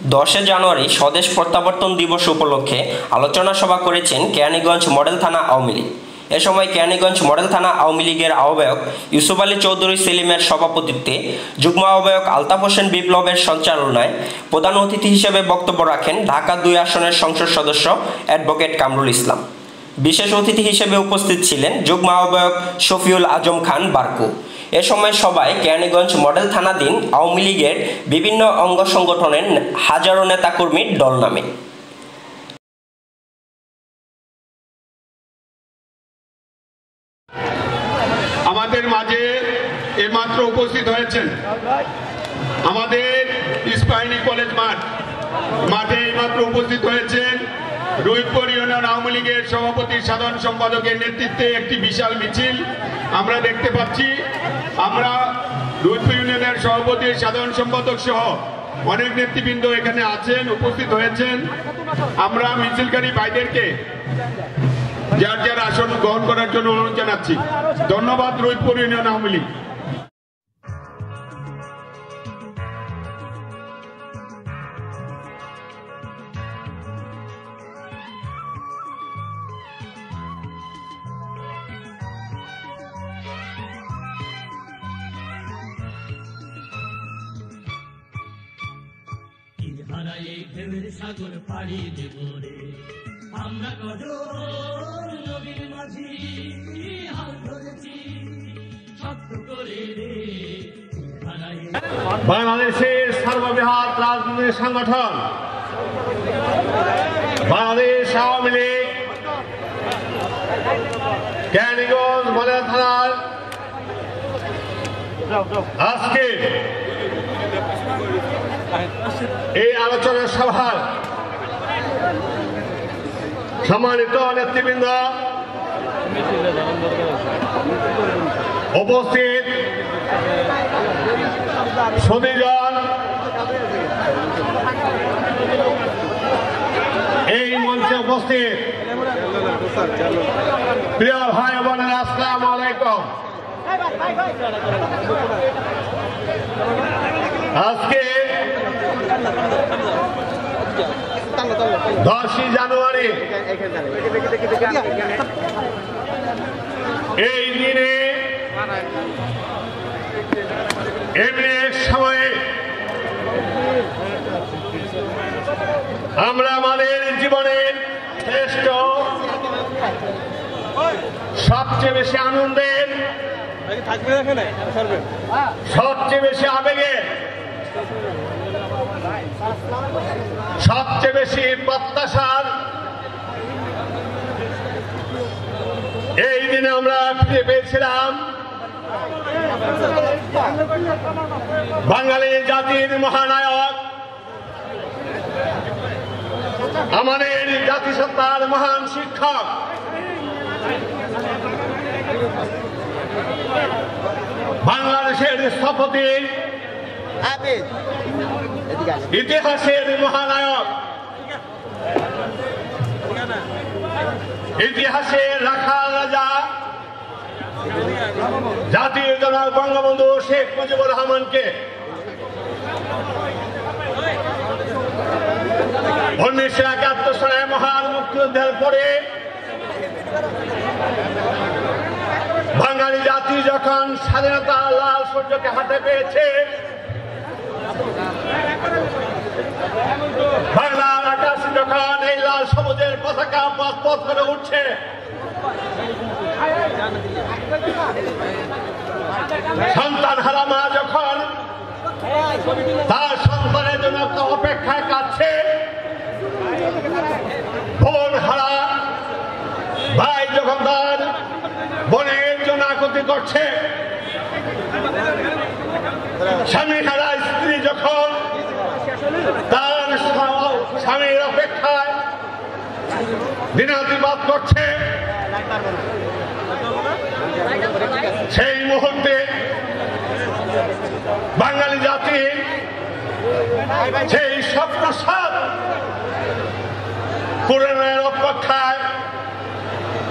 10 জানুয়ারি স্বদেশ প্রত্যাবর্তন দিবস উপলক্ষে আলোচনা সভা করেছেন কেরানীগঞ্জ মডেল থানা আওয়ামী লীগ। এ সময় কেরানীগঞ্জ মডেল থানা আওয়ামী লীগের আহ্বায়ক ইউসুফ আলী চৌধুরী সেলিমের সভাপতিত্বে যুগ্ম আহ্বায়ক আলতাফ হোসেন বিপ্লবের সঞ্চালনায় প্রধান অতিথি হিসেবে বক্তব্য রাখেন ঢাকা 2 আসনের সংসদ সদস্য অ্যাডভোকেট কামরুল ইসলাম। বিশেষ অতিথি হিসেবে উপস্থিত ছিলেন যুগ্ম আহ্বায়ক শফিউল আজম খান বারকু। এ সময় সভায় কেরানীগঞ্জ মডেল থানাধীন আওয়ামী লীগের বিভিন্ন অঙ্গ সংগঠনের হাজারো নেতাকর্মীর দল নামে। আমাদের মাঝে এইমাত্র উপস্থিত হয়েছেন আমাদের ইস্পাহানী কলেজ মাঠে এইমাত্র উপস্থিত হয়েছেন রুইপুর ইউনিয়ন আওয়ামী লীগের সভাপতি সাধারণ সম্পাদকের নেতৃত্বে একটি বিশাল মিছিল আমরা দেখতে পাচ্ছি। আমরা রুইপুর ইউনিয়নের সভাপতি সাধারণ সম্পাদক সহ অনেক নেতৃবৃন্দ এখানে আছেন, উপস্থিত হয়েছেন। আমরা মিছিলকারী ভাইদেরকে যার যার আসন গ্রহণ করার জন্য অনুরোধ জানাচ্ছি। ধন্যবাদ রুইপুর ইউনিয়ন আওয়ামী লীগ। সাগর পাড়ি দেব রে আমরা কজন নবীর মাঝি হাল ধরেছি শক্ত করে রে। বাংলাদেশের সর্ববৃহৎ রাজনৈতিক সংগঠন বাংলাদেশ আওয়ামী লীগ কেরানীগঞ্জ মডেল থানার আজকে এই আলোচনা সভার সম্মানিত নেতৃবৃন্দ, উপস্থিত সুধীজন, এই মঞ্চে উপস্থিত প্রিয় ভাই বোনেরা, আসসালামু আলাইকুম। আজকে 10 জানুয়ারি এই দিনে এমনি এক সময়ে আমরা আমাদের জীবনের শ্রেষ্ঠ সবচেয়ে বেশি আনন্দের, সবচেয়ে বেশি আবেগের, সবচেয়ে বেশি প্রত্যাশার এই দিনে আমরা ফিরে পেয়েছিলাম বাঙালি জাতির মহানায়ক, আমাদের জাতিসত্তার মহান শিক্ষক, বাংলাদেশের স্থপতি, ইতিহাসের মহানায়ক, ইতিহাসের রাখাল রাজা, জাতির জনক বঙ্গবন্ধু শেখ মুজিবুর রহমানকে 1971 সালে মহান মুক্তিযুদ্ধের পরে বাঙালি জাতি যখন স্বাধীনতা লাল সূর্যকে হাতে পেয়েছে, বাংলার আকাশে যখন এই লাল সবুজের পতাকা পথ পথ করে উঠছে, সন্তান হারা মা যখন তার সন্তানের জন্য অপেক্ষায় কাটছে, বোন হারা ভাই যখন তার বোনের জন্য আকুতি করছে, স্বামী হারা স্ত্রী যখন তার স্বামীর অপেক্ষায় দিনাতিপাত করছে, সেই মুহূর্তে বাঙালি জাতি সেই স্বপ্নসাদ পূরণের অপেক্ষায়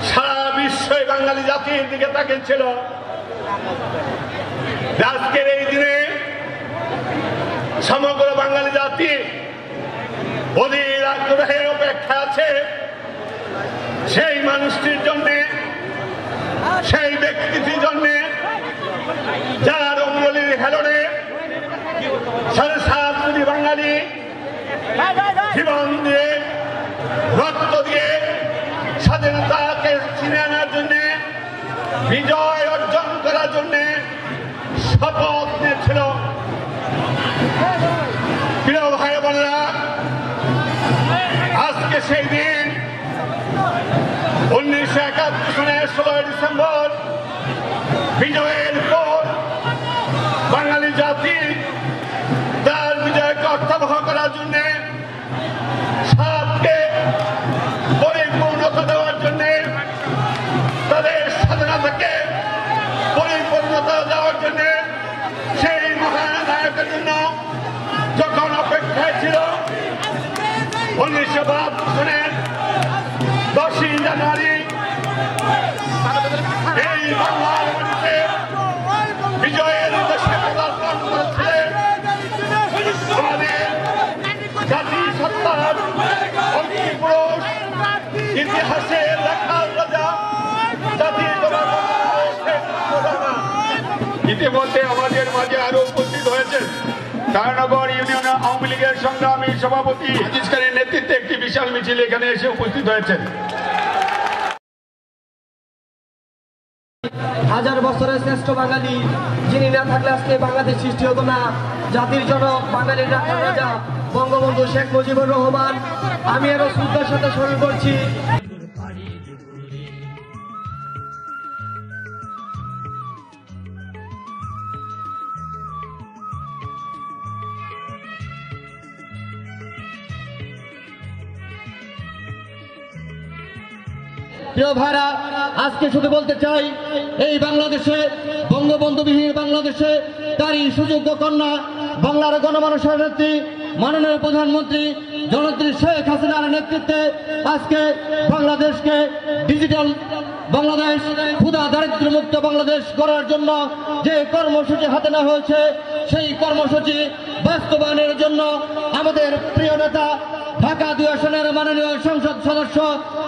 সারা বিশ্বই বাঙালি জাতির দিকে তাকিয়েছিল। আজকের এই দিনে সমগ্র বাঙালি জাতি অধীর আগ্রহে অপেক্ষা আছে সেই মানুষটির জন্য, সেই ব্যক্তিটির জন্য যার অঙ্গলির হেলনে 7.5 কোটি বাঙালি জীবন দিয়ে রক্ত দিয়ে স্বাধীনতাকে ছিনে আনার জন্য, বিজয় অর্জন করার জন্য শপথ নিয়েছিল। প্রিয় ভাই বোনেরা, আজকে সেই দিন 1971 সালের 16 ডিসেম্বর বিজয়ের পর বাঙালি জাতি তার বিজয়কে অর্থবহ করার জন্য, সাতকে পরিপূর্ণতা দেওয়ার জন্য, তাদের স্বাধীনতাকে পরিপূর্ণতা দেওয়ার জন্য, সেই মহানায়কের জন্য যখন অপেক্ষায় ছিল 1972 সালের 10ই জানুয়ারি এই বাংলার মাটিতে বিজয়ের উদ্দেশ্যে পদার্পণ করেছিলেন আমাদের জাতি সত্তার অগ্নিপুরুষ, ইতিহাসের লেখার রাজা জাতির ইতিমধ্যে আমাদের মাঝে আরো উপস্থিত হয়েছেন কারানগর ইউনিয়ন আওয়ামী লীগের সংগ্রামী সভাপতি আজিজ খানের নেতৃত্বে একটি বিশাল মিছিল এখানে এসে উপস্থিত হয়েছেন। হাজার বছরের শ্রেষ্ঠ বাঙালি, যিনি না থাকলে আজকে বাংলাদেশ সৃষ্টি হতো না, জাতির জনক বাঙালির রাজা বঙ্গবন্ধু শেখ মুজিবুর রহমান। আমি আরো শ্রদ্ধার সাথে স্মরণ করছি। প্রিয় ভাইরা, আজকে শুধু বলতে চাই, এই বাংলাদেশে বঙ্গবন্ধুবিহীন বাংলাদেশে তারই সুযোগ্য কন্যা বাংলার গণমানুষের নেত্রী মাননীয় প্রধানমন্ত্রী জননেত্রী শেখ হাসিনার নেতৃত্বে আজকে বাংলাদেশকে ডিজিটাল বাংলাদেশ, ক্ষুধা দারিদ্র্যমুক্ত বাংলাদেশ গড়ার জন্য যে কর্মসূচি হাতে নেওয়া হয়েছে, সেই কর্মসূচি বাস্তবায়নের জন্য আমাদের প্রিয় নেতা ঢাকা 2 আসনের মাননীয় সংসদ সদস্য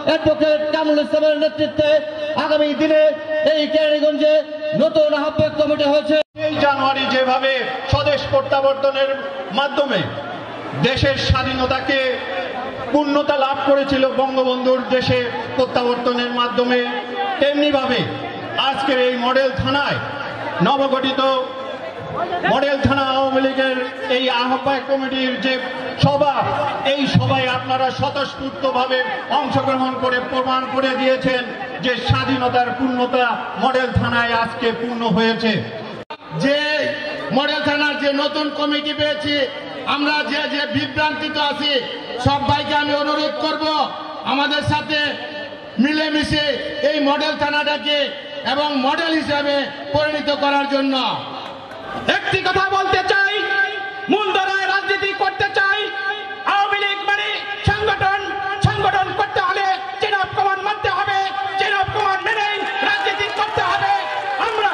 অ্যাডভোকেট কামরুল ইসলামের নেতৃত্বে আগামী দিনে এই কেরানীগঞ্জে নতুন আহ্বায়ক কমিটি হয়েছে। এই জানুয়ারি যেভাবে স্বদেশ প্রত্যাবর্তনের মাধ্যমে দেশের স্বাধীনতাকে পূর্ণতা লাভ করেছিল বঙ্গবন্ধুর দেশে প্রত্যাবর্তনের মাধ্যমে, তেমনিভাবে আজকের এই মডেল থানায় নবগঠিত মডেল থানা আওয়ামী লীগের এই আহ্বায়ক কমিটির যে সভা, এই সভায় আপনারা স্বতঃস্ফূর্তভাবে অংশগ্রহণ করে প্রমাণ করে দিয়েছেন যে স্বাধীনতার পূর্ণতা মডেল থানায় আজকে পূর্ণ হয়েছে। যে মডেল থানার যে নতুন কমিটি পেয়েছি, আমরা যে বিভ্রান্তিত আছি, সবাইকে আমি অনুরোধ করব আমাদের সাথে মিলেমিশে এই মডেল থানাটাকে এবং মডেল হিসাবে পরিণত করার জন্য। একটি কথা বলতে চাই, মূলধারায় রাজনীতি করতে চাই। আওয়ামী লীগ মানে সংগঠন, সংগঠন করতে হলে চেন অফ কমান্ড মানতে হবে, চেন অফ কমান্ড মেনে রাজনীতি করতে হবে। আমরা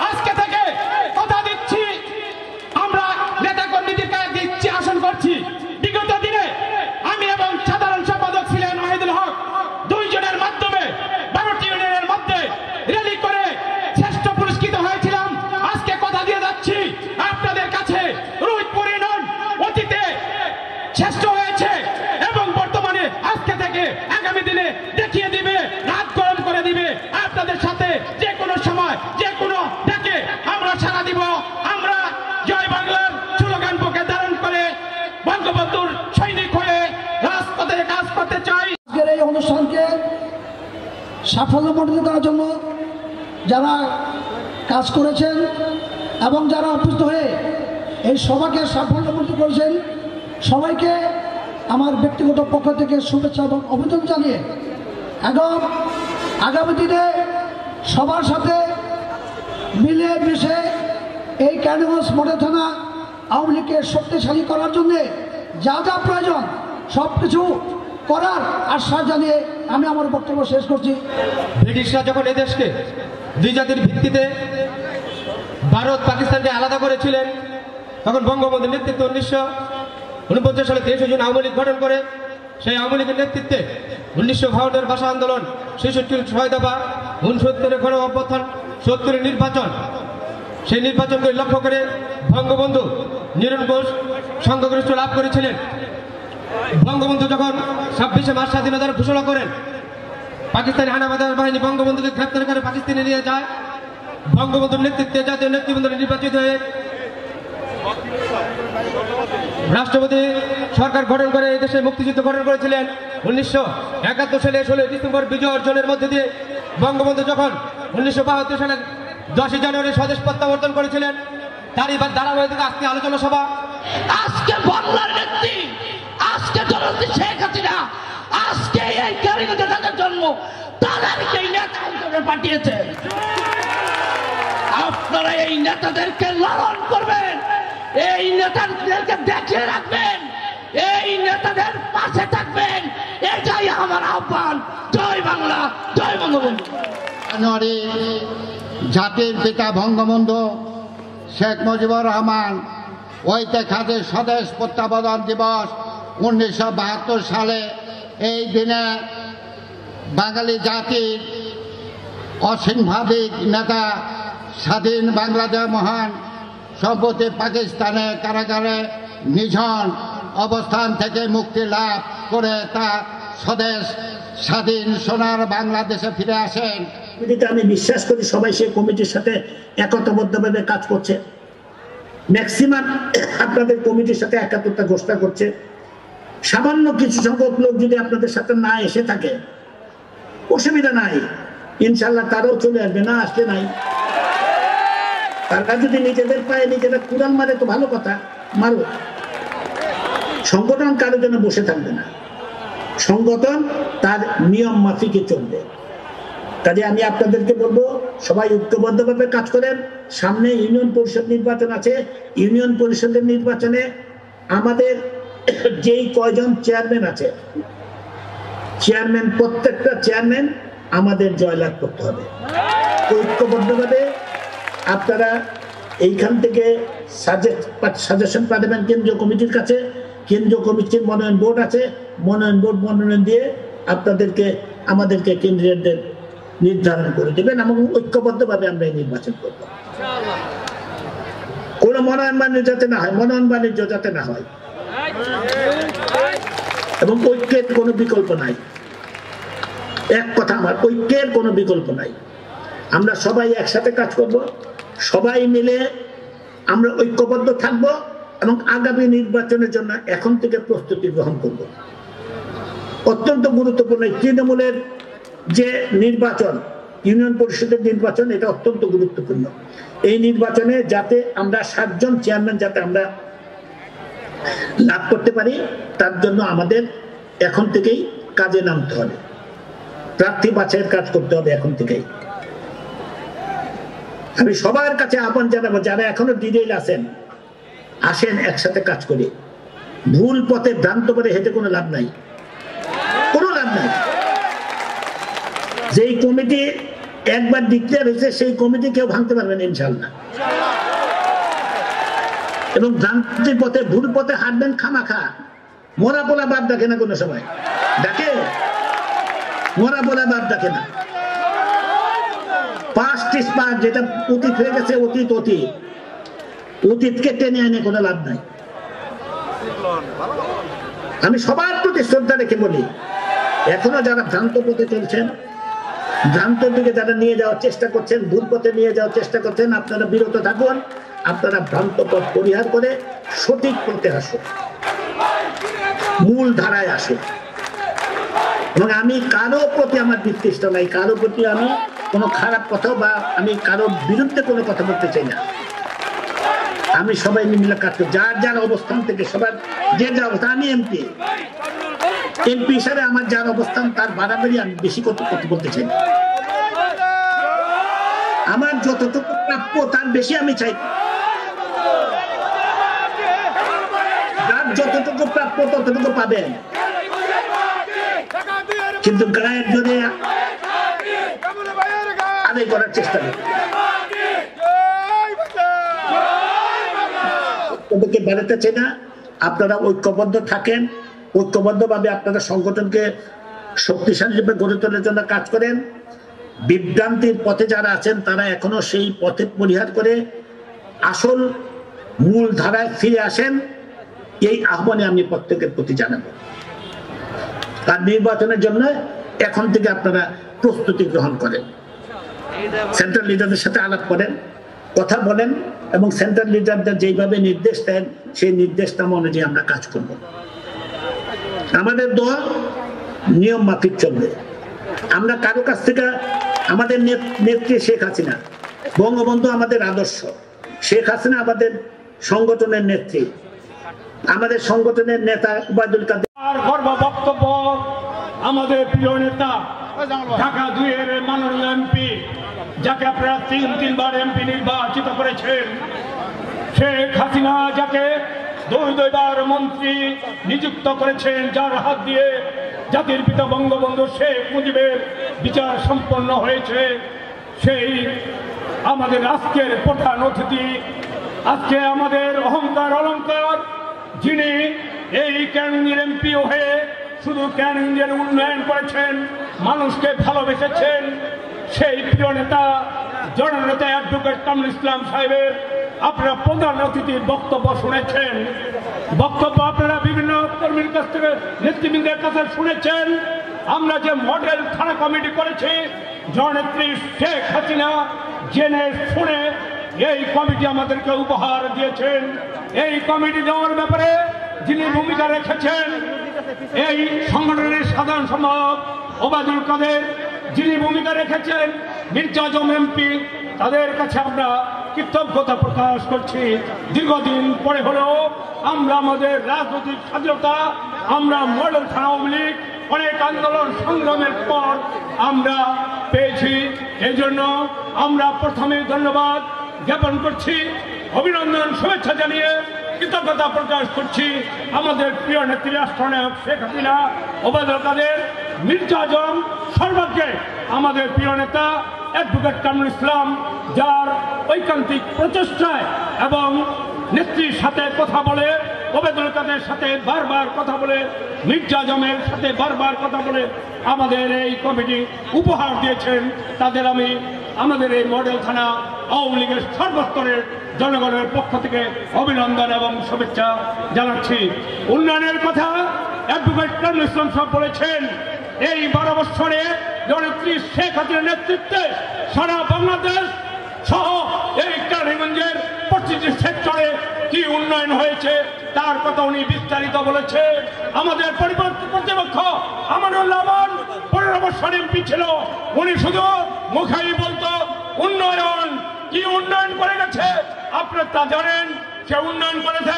আজকে থেকে কথা দিচ্ছি, আমরা নেতা কর্মীদেরকে দিচ্ছি আসন করছি। বিগত দিনে আমি এবং সাধারণ সম্পাদক ছিলেন ওয়াহিদুল হক, 2 জনের মাধ্যমে 12টি ইউনিয়নের মধ্যে র্যালি করে শ্রেষ্ঠ পুরস্কৃত হয়েছিলাম। আজকে কথা দিয়ে যাচ্ছি আপনাদের কাছে, রোহিতপুর ইউনিয়ন অতীতে শ্রেষ্ঠ হয়েছে এবং বর্তমানে আজকে থেকে আগামী দিনে দেখিয়ে দিবে, রাত গরম করে দিবে। আপনাদের সাথে যে কোনো সময় যে কোনো ডাকে আমরা সাড়া দিব। আমরা জয় বাংলার স্লোগান বুকে ধারণ করে বঙ্গবন্ধুর সৈনিক হয়ে রাজপথে কাজ করতে চাই। আজকের এই অনুষ্ঠানকে সাফল্যমণ্ডিত করার জন্য যারা কাজ করেছেন এবং যারা উপস্থিত হয়ে এই সভাকে সাফল্যমণ্ডিত করেছেন, সবাইকে আমার ব্যক্তিগত পক্ষ থেকে শুভেচ্ছা এবং অভিনন্দন জানিয়ে এবং আগামী দিনে সবার সাথে মিলে মিশে এই কেরানীগঞ্জ মডেল থানা আওয়ামী লীগকে শক্তিশালী করার জন্য যা যা প্রয়োজন সব কিছু করার আশ্বাস জানিয়ে আমি আমার বক্তব্য শেষ করছি। ব্রিটিশরা যখন এদেশকে 2 জাতির ভিত্তিতে ভারত পাকিস্তানকে আলাদা করেছিলেন, তখন বঙ্গবন্ধুর নেতৃত্বে 49 সালে 23 জুন আওয়ামী লীগ গঠন করে সেই আওয়ামী লীগের নেতৃত্বে 1952 ভাষা আন্দোলন, 66 6 দফা, 69 গণ অভ্যুত্থান, 70 নির্বাচন, সেই নির্বাচনকে লক্ষ্য করে বঙ্গবন্ধু নিরঙ্কুশ সংখ্যাগরিষ্ঠ লাভ করেছিলেন। বঙ্গবন্ধু যখন 26 মার্চ স্বাধীনতার ঘোষণা করেন, পাকিস্তানি হানাদার বাহিনী বঙ্গবন্ধুকে গ্রেপ্তার করে পাকিস্তানে নিয়ে যায়। বঙ্গবন্ধুর নেতৃত্বে জাতীয় নেতৃবৃন্দ নির্বাচিত হয়ে রাষ্ট্রপতি সরকার গঠন করে দেশে মুক্তিযুদ্ধ গঠন করেছিলেন। 1971 সালে 16 ডিসেম্বর বিজয় অর্জনের মধ্যে দিয়ে বঙ্গবন্ধু যখন 1972 সালে 10 জানুয়ারি স্বদেশ প্রত্যাবর্তন করেছিলেন, তারই ধারাবাহিকতা আজকে আলোচনা সভা। আজকে বাংলার নেত্রী, আজকে জননেত্রী শেখ হাসিনা, আজকে এই কারিগর যাদের জন্ম, তাদেরকে নেতা হিসেবে পাঠিয়েছেন। আপনারা এই নেতাদেরকে লালন করবেন, এই নেতাদেরকে দেখিয়ে রাখবেন, এই নেতাদের পাশে থাকবেন, এটাই আমার আহ্বান। জয় বাংলা, জয় বঙ্গবন্ধু। জানুয়ারি জাতির পিতা বঙ্গবন্ধু শেখ মুজিবুর রহমান ঐতিহাসিক স্বদেশ প্রত্যাবর্তন দিবস 1972 সালে এই দিনে বাঙালি জাতির অসংখ্যাধিক নেতা স্বাধীন বাংলাদেশ মহান সম্প্রতি পাকিস্তানে কারাগারে নিঝন অবস্থান থেকে মুক্তি লাভ করে তা স্বদেশ স্বাধীন সোনার বাংলাদেশে ফিরে আসেন। আমি বিশ্বাস করি সবাই সেই কমিটির সাথে একতাবদ্ধভাবে কাজ করছে। ম্যাক্সিমাম আপনাদের কমিটির সাথে একাত্মতা ঘোষণা করছে। সামান্য কিছু সংখ্যক লোক যদি আপনাদের সাথে না এসে থাকে, অসুবিধা নাই, ইনশাল্লাহ তারাও চলে আসবে, না আসলে নাই। তারা যদি নিজেদের পায়ে নিজেরা কুড়াল মারে তো ভালো কথা, মারো। সংগঠন কারো জন্য বসে থাকবে না, সংগঠন তার নিয়ম মাফিকে চলবে। কাজে আমি আপনাদেরকে বলবো সবাই ঐক্যবদ্ধভাবে কাজ করেন। সামনে ইউনিয়ন পরিষদ নির্বাচন আছে, ইউনিয়ন পরিষদের নির্বাচনে আমাদের যেই কয়জন চেয়ারম্যান আছে, চেয়ারম্যান প্রত্যেকটা চেয়ারম্যান আমাদের জয়লাভ করতে হবে। ঐক্যবদ্ধভাবে আপনারা এইখান থেকে সাজেশন পাঠাবেন কেন্দ্রীয় কমিটির কাছে। কেন্দ্রীয় কমিটির মনোনয়ন বোর্ড আছে, মনোনয়ন বোর্ড মনোনয়ন দিয়ে আপনাদেরকে আমাদেরকে কেন্দ্রীয়দের নির্ধারণ করে দেবেন এবং ঐক্যবদ্ধভাবে আমরা এই নির্বাচন করব। কোন মনোনয়ন বাণিজ্য যাতে না হয়, মনোনয়ন বাণিজ্য যাতে না হয়, এবং ঐক্যের কোনো বিকল্প নাই। এক কথা আমার, ঐক্যের কোনো বিকল্প নাই। আমরা সবাই একসাথে কাজ করব, সবাই মিলে আমরা ঐক্যবদ্ধ থাকব এবং আগামী নির্বাচনের জন্য এখন থেকে প্রস্তুতি গ্রহণ করব। অত্যন্ত গুরুত্বপূর্ণ তৃণমূলের যে নির্বাচন, ইউনিয়ন পরিষদের নির্বাচন, এটা অত্যন্ত গুরুত্বপূর্ণ। এই নির্বাচনে যাতে আমরা 7 জন চেয়ারম্যান যাতে আমরা লাভ করতে পারি, তার জন্য আমাদের এখন থেকেই কাজে নামতে হবে। প্রার্থী বাছাইয়ের কাজ করতে হবে এখন থেকেই। আমি সবার কাছে আহ্বান জানাবো, যারা এখনো ডিটেইল আছেন, আসেন একসাথে কাজ করি। ভুল পথে ভ্রান্ত করে হেঁটে কোনো লাভ নাই, কোনো লাভ নাই। যেই কমিটি একবার ডিক্লেয়ার হয়েছে সেই কমিটি কেউ ভাঙতে পারবে না ইনশাআল্লাহ। এবং ভ্রান্তির পথে ভুল পথে হাঁটবেন খামাখা। মরা পোলা বাপ ডাকে না কোনো সময়, ডাকে? মরা পোলা বাপ ডাকে না। পাস্ট ইজ পাস্ট, যেটা অতীত হয়ে গেছে অতীত অতীত, অতীতকে টেনে আনে কোনো লাভ নাই। আমি সবার প্রতি শ্রদ্ধা রেখে বলি, এখনো যারা ভ্রান্ত পথে চলছেন, ভ্রান্ত দিকে যারা নিয়ে যাওয়ার চেষ্টা করছেন, ভুল পথে নিয়ে যাওয়ার চেষ্টা করছেন, আপনারা বিরত থাকুন। আপনারা ভ্রান্ত পথ পরিহার করে সঠিক পথে আসুন, মূল ধারায় আসুন। এবং আমি কারো প্রতি আমার বিতৃষ্ণা নাই, কারো প্রতি আমি কোনো খারাপ কথা বা আমি কারো বিরুদ্ধে কোনো কথা বলতে চাই না। আমি সবাই মিলে কাজ করি, যার যার অবস্থান থেকে সবার যে যা অবস্থান। আমি এমপি হিসাবে আমার যার অবস্থান তার বাড়াবাড়ি আমি বেশি কথা বলতে চাই না। আমার যতটুকু প্রাপ্য তার বেশি আমি চাই, যার যতটুকু প্রাপ্য ততটুকু পাবেন। কিন্তু গায়ের জোরে আদায় করার চেষ্টা করি। বাড়াতে চাই না, আপনারা ঐক্যবদ্ধ থাকেন, ঐক্যবদ্ধভাবে আপনারা সংগঠনকে শক্তিশালী রূপে গড়ে তোলার জন্য কাজ করেন। বিভ্রান্তির পথে যারা আছেন তারা এখনো সেই পথে পরিহার করে আসল মূল ধারায় ফিরে আসেন, এই আহ্বানে আমি প্রত্যেকের প্রতি জানাবো। আর নির্বাচনের জন্য এখন থেকে আপনারা প্রস্তুতি গ্রহণ করেন, সেন্ট্রাল লিডারদের সাথে আলাপ করেন, কথা বলেন এবং সেন্ট্রাল লিডারদের যেইভাবে নির্দেশ দেন সেই নির্দেশনামা অনুযায়ী আমরা কাজ করব। আমাদের দল নিয়ম মাফিক চলবে। আমরা কারো কাছ থেকে, আমাদের নেত্রী শেখ হাসিনা, বঙ্গবন্ধু আমাদের আদর্শ, শেখ হাসিনা আমাদের সংগঠনের নেত্রী, আমাদের সংগঠনের নেতা ওবায়দুল কাদের গর্ব বক্তব্য আমাদের প্রিয় নেতা ঢাকা 2-এর মাননীয় এমপি, যাকে আপনারা তিনবার এমপি নির্বাচিত করেছেন, শেখ হাসিনা যাকে 2বার মন্ত্রী নিযুক্ত করেছেন, যার হাত দিয়ে জাতির পিতা বঙ্গবন্ধু শেখ মুজিবের বিচার সম্পন্ন হয়েছে, সেই আমাদের আজকের প্রধান অতিথি, আজকে আমাদের অহংকার অলংকার, যিনি এই ক্যানিংয়ের এমপি হয়ে শুধু ক্যানিংয়ের উন্নয়ন করেছেন, মানুষকে ভালোবেসেছেন, সেই প্রিয় নেতা জননেতা অ্যাডভোকেট কামরুল ইসলাম সাহেবের আপনারা প্রধান অতিথির বক্তব্য শুনেছেন। বক্তব্য আপনারা বিভিন্ন কর্মীর কাছ থেকে, নেতৃবৃন্দের কাছে শুনেছেন। আমরা যে মডেল থানা কমিটি করেছি, জননেত্রী শেখ হাসিনা জেনে শুনে এই কমিটি আমাদেরকে উপহার দিয়েছেন। এই কমিটি দেওয়ার ব্যাপারে যিনি ভূমিকা রেখেছেন, এই সংগঠনের সাধারণ সম্পাদক ওবায়দুল কাদের যিনি ভূমিকা রেখেছেন, মির্জা আজম এমপি, তাদের কাছে আমরা কৃতজ্ঞতা প্রকাশ করছি। দীর্ঘদিন পরে হলেও আমরা আমাদের রাজনৈতিক স্বাধীনতা, আমরা মডেল থানা আওয়ামী লীগ অনেক আন্দোলন সংগ্রামের পর আমরা পেয়েছি। এই জন্য আমরা প্রথমে ধন্যবাদ জ্ঞাপন করছি, অভিনন্দন শুভেচ্ছা জানিয়ে কৃতজ্ঞতা প্রকাশ করছি আমাদের প্রিয় নেত্রী রাষ্ট্রনায়ক শেখ হাসিনা, ওবায়দুল কাদের, মির্জা আজম, সর্বাগ্রে আমাদের প্রিয় নেতা অ্যাডভোকেট কামরুল ইসলাম, যার ঐকান্তিক প্রচেষ্টায় এবং নেত্রীর সাথে কথা বলে, ওবায়দুল কাদের সাথে বারবার কথা বলে, মির্জা আজমের সাথে বারবার কথা বলে আমাদের এই কমিটি উপহার দিয়েছেন। তাদের আমি আমাদের এই মডেল থানা আওয়ামী লীগের সর্বস্তরের জনগণের পক্ষ থেকে অভিনন্দন এবং শুভেচ্ছা জানাচ্ছি। উন্নয়নের কথা অ্যাডভোকেট কামরুল ইসলাম সাহেব বলেছেন, এই 12 বছরে জননেত্রী শেখ হাসিনার নেতৃত্বে সারা বাংলাদেশ সহ এই কেরানীগঞ্জের প্রতিটি সেক্টরে কি উন্নয়ন হয়েছে তার কথা উনি বিস্তারিত বলেছে। আমাদের প্রতিপক্ষ আমানুল্লাহ আমান 15 বছর এমপি ছিল, উনি শুধু মুখেই বলতো উন্নয়ন, কি উন্নয়ন করে গেছে আপনারা তা জানেন। সে উন্নয়ন করেছে,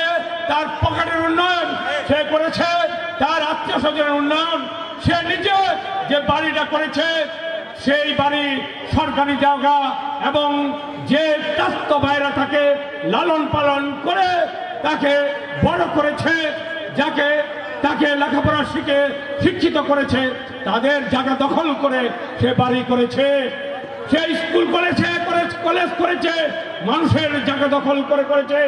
তার পকেটের উন্নয়ন সে করেছে, তার আত্মীয় স্বজনের উন্নয়ন, সে নিজে যে বাড়িটা করেছে সেই বাড়ি সরকারি জায়গা এবং যে স্বাস্থ্য ভাইরা তাকে লালন পালন করে তাকে বড় করেছে, তাকে লেখাপড়া শিক্ষিত করেছে, তাদের জায়গা দখল করে সে বাড়ি করেছে, সে স্কুল করেছে, কলেজ করেছে, মানুষের জায়গা দখল করেছে।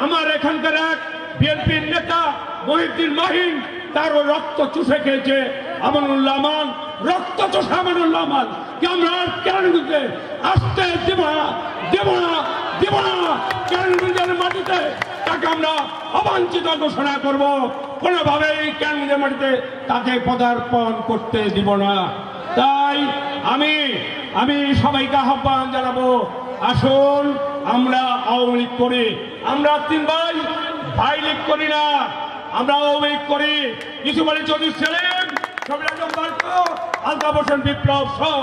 আমার এখানকার এক বিএনপির নেতা মহিউদ্দিন মাহিন, তারও রক্ত চুষে খেয়েছে আমানুল্লাহ আমান, রক্ত চোষা আমানুল্লাহ আমান কি আমরা কেরানীগঞ্জে আসতে দেব না, কেরানীগঞ্জের মাটিতে তাকে আমরা অবাঞ্ছিত ঘোষণা করব, কোনোভাবেই কেরানীগঞ্জের মাটিতে তাকে পদার্পণ করতে দিব না। তাই আমি সবাইকে আহ্বান জানাবো, আসুন আমরা আওয়ামী লীগ করি, আমরা 3 ভাই লীগ করি না, আমরা আওয়ামী লীগ করি। ইউসুফ আলী চৌধুরী সেলিম, আলতাফ হোসেন বিপ্লব সহ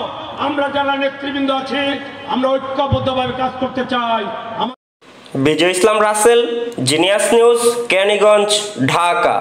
আমরা যারা নেতৃবৃন্দ আছি আমরা ঐক্যবদ্ধভাবে কাজ করতে চাই। বিজয় ইসলাম রাসেল, জিনিয়াস নিউজ, কেরানীগঞ্জ, ঢাকা।